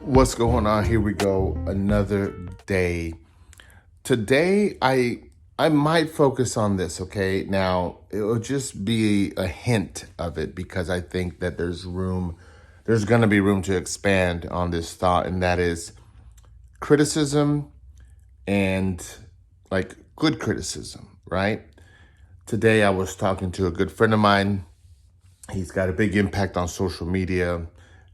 What's going on? Here we go. Another day. Today I might focus on this, okay? Now, it'll just be a hint of it because I think that there's going to be room to expand on this thought, and that is criticism and like good criticism, right? Today I was talking to a good friend of mine. He's got a big impact on social media,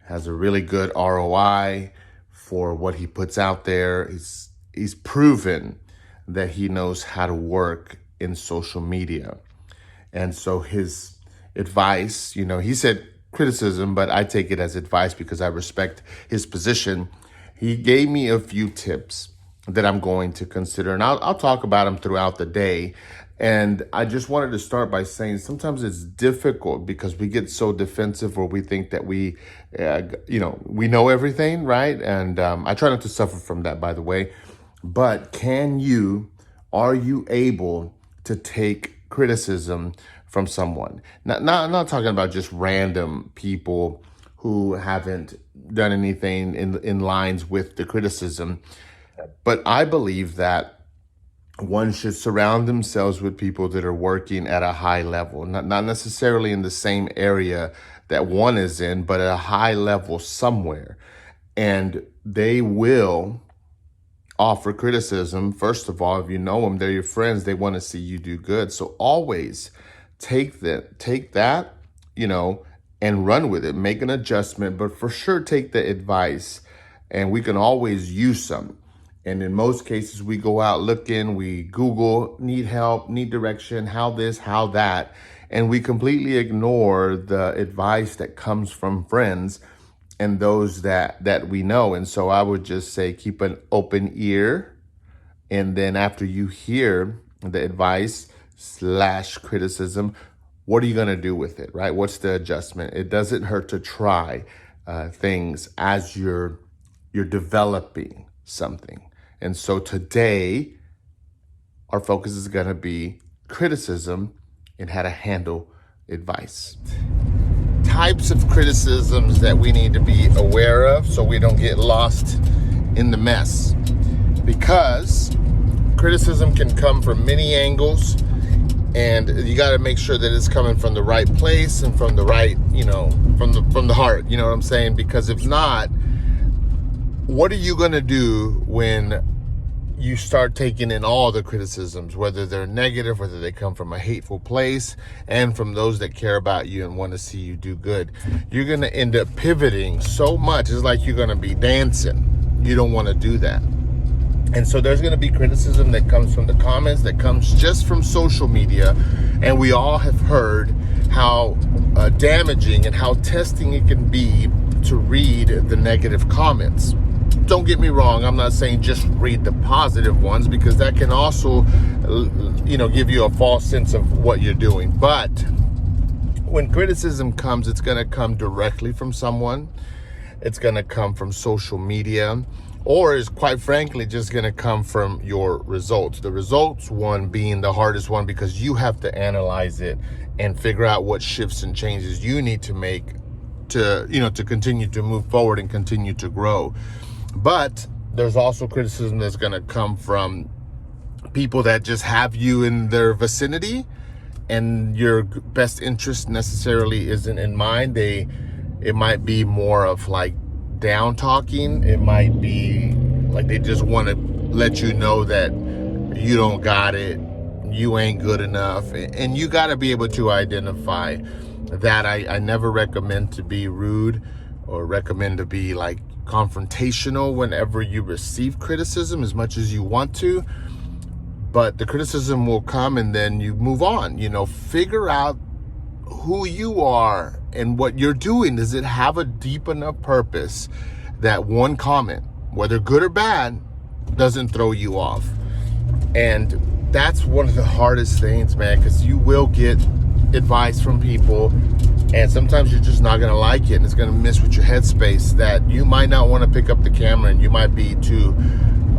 has a really good ROI for what he puts out there. He's proven that he knows how to work in social media. And so his advice, he said criticism, but I take it as advice because I respect his position. He gave me a few tips that I'm going to consider, and I'll talk about them throughout the day. And I just wanted to start by saying sometimes it's difficult because we get so defensive, or we think that we know everything, right? And I try not to suffer from that, by the way. But are you able to take criticism from someone? I'm not talking about just random people who haven't done anything in lines with the criticism, but I believe that one should surround themselves with people that are working at a high level, not necessarily in the same area that one is in, but at a high level somewhere. And they will offer criticism. First of all, if you know them, they're your friends, they want to see you do good. So always take that, and run with it, make an adjustment, but for sure take the advice, and we can always use some. And in most cases, we go out looking, we Google, need help, need direction, how this, how that, and we completely ignore the advice that comes from friends and those that we know. And so I would just say keep an open ear. And then after you hear the advice / criticism, what are you going to do with it, right? What's the adjustment? It doesn't hurt to try things as you're developing something. And so today, our focus is going to be criticism and how to handle advice. Types of criticisms that we need to be aware of so we don't get lost in the mess. Because criticism can come from many angles, and you got to make sure that it's coming from the right place and from the right, from the heart. You know what I'm saying? Because if not, what are you going to do when you start taking in all the criticisms, whether they're negative, whether they come from a hateful place, and from those that care about you and want to see you do good? You're going to end up pivoting so much. It's like you're going to be dancing. You don't want to do that. And so there's going to be criticism that comes from the comments, that comes just from social media. And we all have heard how damaging and how testing it can be to read the negative comments. Don't get me wrong, I'm not saying just read the positive ones, because that can also, give you a false sense of what you're doing. But when criticism comes, it's going to come directly from someone. It's going to come from social media, or is quite frankly just going to come from your results. The results one being the hardest one, because you have to analyze it and figure out what shifts and changes you need to make to continue to move forward and continue to grow. But there's also criticism that's going to come from people that just have you in their vicinity, and your best interest necessarily isn't in mind. It might be more of like down talking. It might be like they just want to let you know that you don't got it, you ain't good enough, and you got to be able to identify that. I never recommend to be rude or recommend to be like confrontational whenever you receive criticism, as much as you want to. But the criticism will come, and then you move on. Figure out who you are and what you're doing. Does it have a deep enough purpose that one comment, whether good or bad, doesn't throw you off? And that's one of the hardest things, man, because you will get advice from people, and sometimes you're just not going to like it, and it's going to mess with your headspace, that you might not want to pick up the camera, and you might be too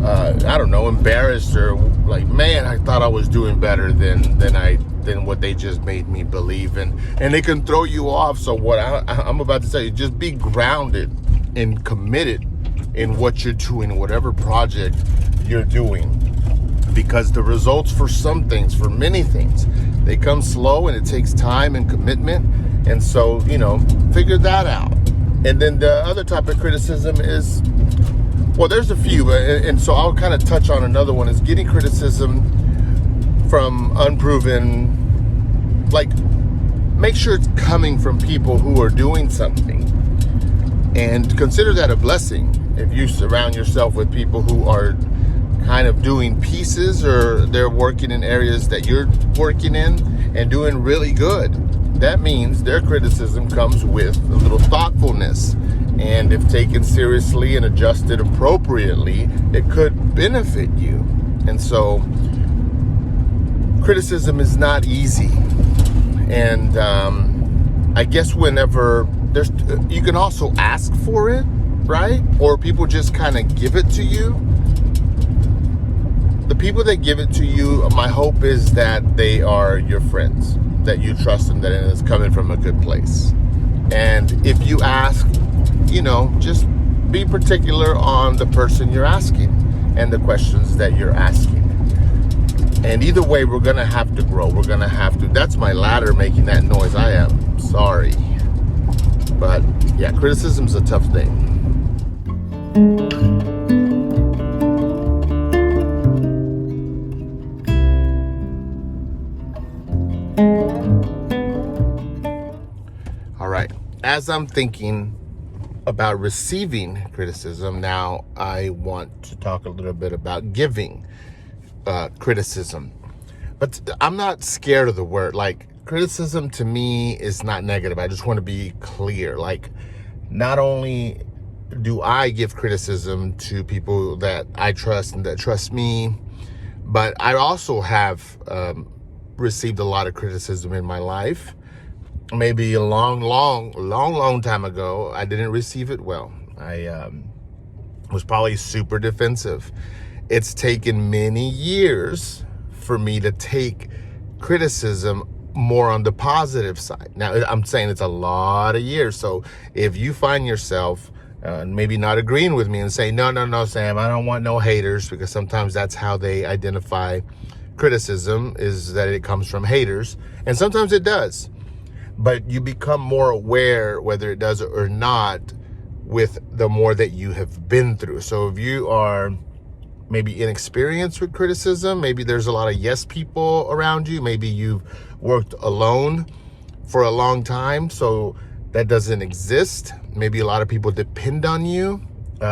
embarrassed, or like, man, I thought I was doing better than what they just made me believe in, and it can throw you off. So what I'm about to tell you, just be grounded and committed in what you're doing, whatever project you're doing. Because the results for some things, for many things, they come slow and it takes time and commitment. And so, figure that out. And then the other type of criticism is, well, there's a few, and so I'll kind of touch on another one, is getting criticism from unproven, like, make sure it's coming from people who are doing something, and consider that a blessing if you surround yourself with people who are kind of doing pieces, or they're working in areas that you're working in and doing really good. That means their criticism comes with a little thoughtfulness, and if taken seriously and adjusted appropriately, it could benefit you. And so criticism is not easy. And I guess whenever you can also ask for it, right? Or people just kind of give it to you. The people that give it to you, my hope is that they are your friends, that you trust them, that it is coming from a good place. And if you ask, just be particular on the person you're asking and the questions that you're asking. And either way, we're going to have to grow. We're going to have to. That's my ladder making that noise. I am sorry. But yeah, criticism's a tough thing. All right. As I'm thinking about receiving criticism, now I want to talk a little bit about giving criticism. But I'm not scared of the word. Like, criticism to me is not negative. I just want to be clear. Like, not only do I give criticism to people that I trust and that trust me, but I also have received a lot of criticism in my life. Maybe a long time ago, I didn't receive it well. I was probably super defensive. It's taken many years for me to take criticism more on the positive side. Now, I'm saying it's a lot of years. So if you find yourself maybe not agreeing with me and say, no, Sam, I don't want no haters, because sometimes that's how they identify criticism, is that it comes from haters. And sometimes it does. But you become more aware whether it does or not with the more that you have been through. So if you are maybe inexperienced with criticism, maybe there's a lot of yes people around you, maybe you've worked alone for a long time, so that doesn't exist. Maybe a lot of people depend on you.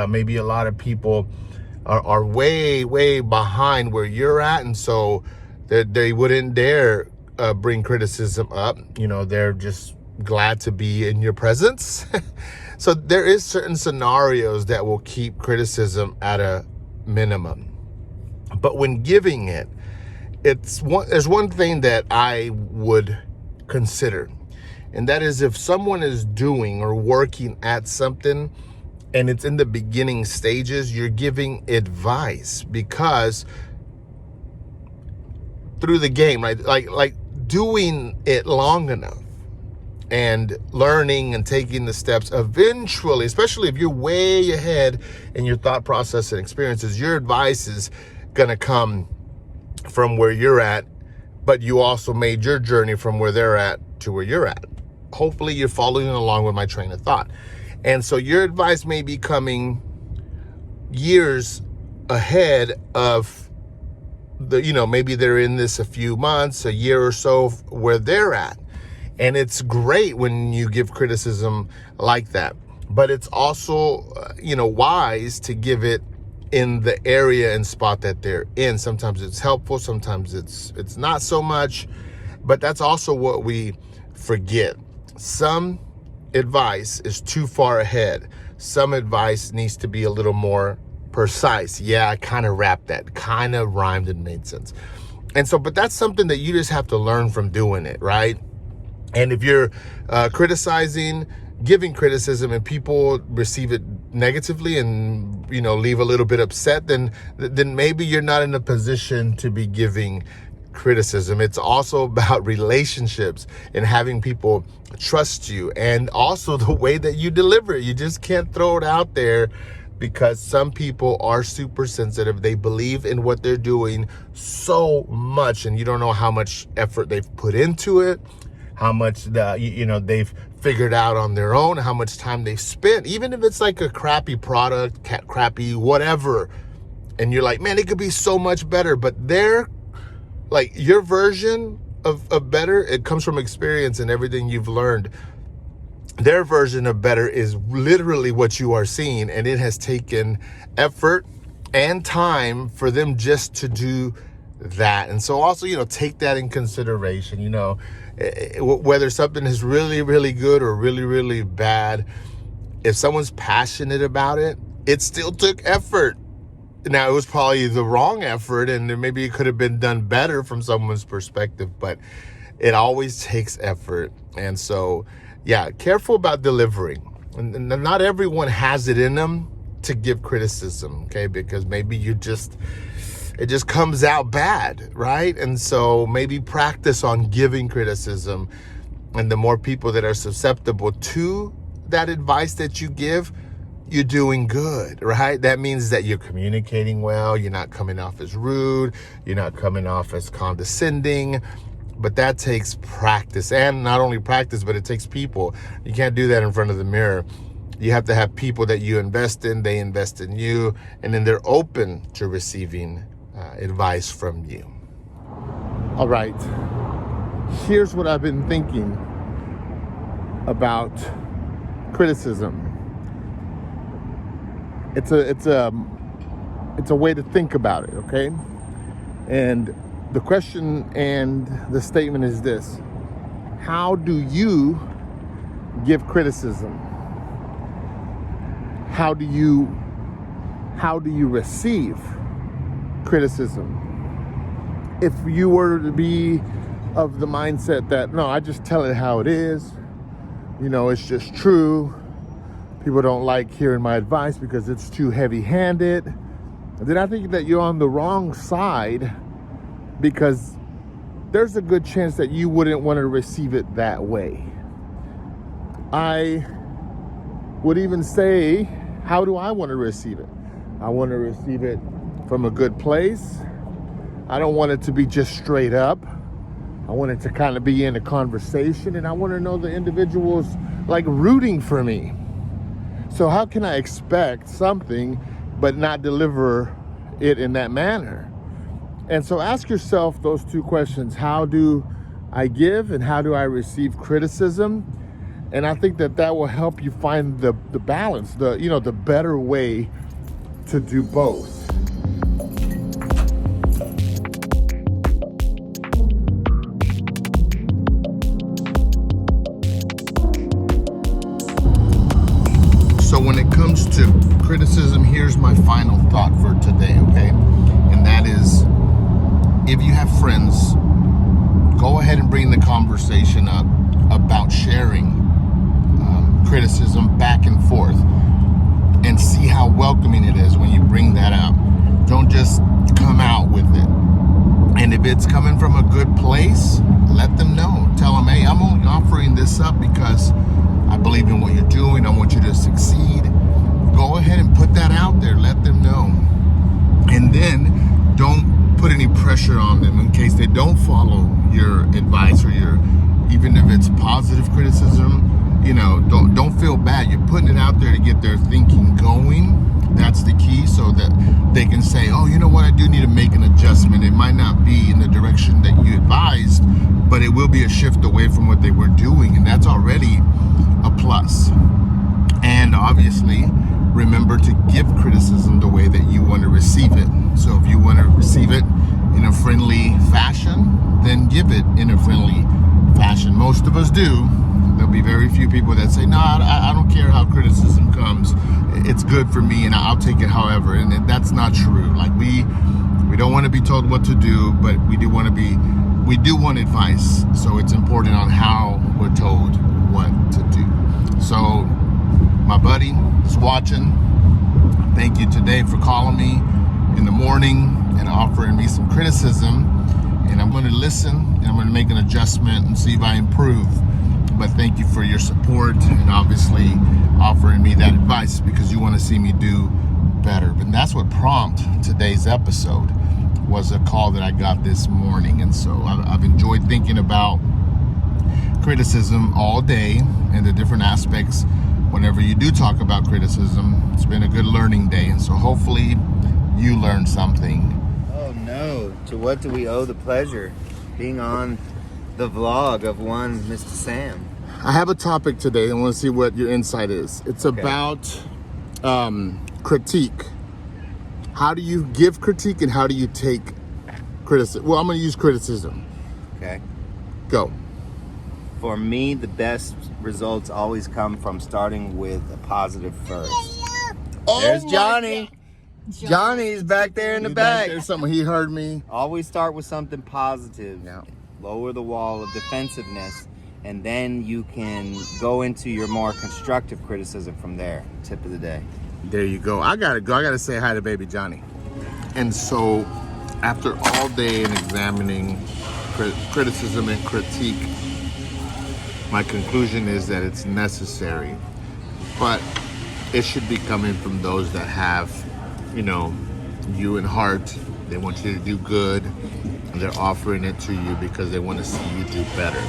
Maybe a lot of people are way behind where you're at, and so they wouldn't dare bring criticism up. They're just glad to be in your presence. So there is certain scenarios that will keep criticism at a minimum. But when giving it, there's one thing that I would consider, and that is if someone is doing or working at something and it's in the beginning stages, you're giving advice, because through the game, right? Like doing it long enough and learning and taking the steps, eventually, especially if you're way ahead in your thought process and experiences, your advice is gonna come from where you're at, but you also made your journey from where they're at to where you're at. Hopefully you're following along with my train of thought. And so your advice may be coming years ahead of maybe they're in this a few months, a year or so where they're at. And it's great when you give criticism like that. But it's also, wise to give it in the area and spot that they're in. Sometimes it's helpful, sometimes it's not so much. But that's also what we forget. Some advice is too far ahead. Some advice needs to be a little more precise. Yeah, I kind of wrapped that, kind of rhymed and made sense. And so, but that's something that you just have to learn from doing it, right? And if you're giving criticism, and people receive it negatively and, leave a little bit upset, then maybe you're not in a position to be giving criticism. It's also about relationships and having people trust you, and also the way that you deliver it. You just can't throw it out there because some people are super sensitive. They believe in what they're doing so much, and you don't know how much effort they've put into it, how much they've figured out on their own, how much time they've spent, even if it's like a crappy product, crappy whatever, and you're like, man, it could be so much better. But they're like, your version of better, it comes from experience and everything you've learned. Their version of better is literally what you are seeing, and it has taken effort and time for them just to do that. And so also, take that in consideration. Whether something is really, really good or really, really bad, if someone's passionate about it, it still took effort. Now, it was probably the wrong effort, and maybe it could have been done better from someone's perspective, but it always takes effort. And so, yeah, careful about delivering. And not everyone has it in them to give criticism, okay? Because maybe it just comes out bad, right? And so maybe practice on giving criticism. And the more people that are susceptible to that advice that you give, you're doing good, right? That means that you're communicating well. You're not coming off as rude. You're not coming off as condescending. But that takes practice, and not only practice, but it takes people. You can't do that in front of the mirror. You have to have people that you invest in, they invest in you, and then they're open to receiving advice from you. All right. Here's what I've been thinking about criticism. It's a way to think about it, okay? And the question and the statement is this: how do you give criticism? How do you receive criticism? If you were to be of the mindset that, no, I just tell it how it is, it's just true, people don't like hearing my advice because it's too heavy-handed, then I think that you're on the wrong side, because there's a good chance that you wouldn't want to receive it that way. I would even say, how do I want to receive it? I want to receive it from a good place. I don't want it to be just straight up. I want it to kind of be in a conversation, and I want to know the individual's like rooting for me. So how can I expect something but not deliver it in that manner? And so ask yourself those two questions. How do I give, and how do I receive criticism? And I think that will help you find the balance, the better way to do both. So when it comes to criticism, here's my final thought for today, okay? And that is, if you have friends, go ahead and bring the conversation up about sharing criticism back and forth, and see how welcoming it is when you bring that up. Don't just come out with it. And if it's coming from a good place, let them know. Tell them, hey, I'm only offering this up because I believe in what you're doing. I want you to succeed. Go ahead and put that out there. Let them know. And then don't put any pressure on them in case they don't follow your advice, or even if it's positive criticism. Don't feel bad. You're putting it out there to get their thinking going. That's the key, so that they can say, oh, you know what, I do need to make an adjustment. It might not be in the direction that you advised, but it will be a shift away from what they were doing, and that's already a plus. And obviously, remember to give criticism the way that you want to receive it. So if you want to receive it in a friendly fashion, then give it in a friendly fashion. Most of us do. There'll be very few people that say, no, I don't care how criticism comes. It's good for me, and I'll take it however. And that's not true. Like, we don't want to be told what to do, but we do want advice. So it's important on how we're told what to do. So my buddy is watching. Thank you today for calling me in the morning and offering me some criticism. And I'm going to listen, and I'm going to make an adjustment and see if I improve. But thank you for your support, and obviously offering me that advice, because you want to see me do better. And that's what prompted today's episode, was a call that I got this morning. And so I've enjoyed thinking about criticism all day and the different aspects. Whenever you do talk about criticism, it's been a good learning day. And so hopefully you learned something. Oh no, to what do we owe the pleasure? Being on the vlog of one Mr. Sam. I have a topic today. I want to see what your insight is. It's about critique. How do you give critique and how do you take criticism? Well, I'm going to use criticism. Okay. Go. For me, the best results always come from starting with a positive first. Oh, there's my Johnny. God. Johnny's back there in the back. There's something. He heard me. Always start with something positive. Yeah. Lower the wall of defensiveness, and then you can go into your more constructive criticism from there. Tip of the day. There you go. I gotta go. I gotta say hi to baby Johnny. And so, after all day in examining criticism and critique, my conclusion is that it's necessary, but it should be coming from those that have, you in heart. They want you to do good, and they're offering it to you because they want to see you do better.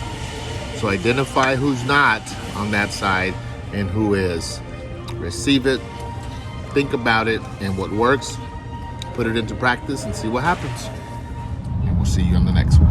So identify who's not on that side and who is. Receive it, think about it, and what works, put it into practice and see what happens. And we'll see you on the next one.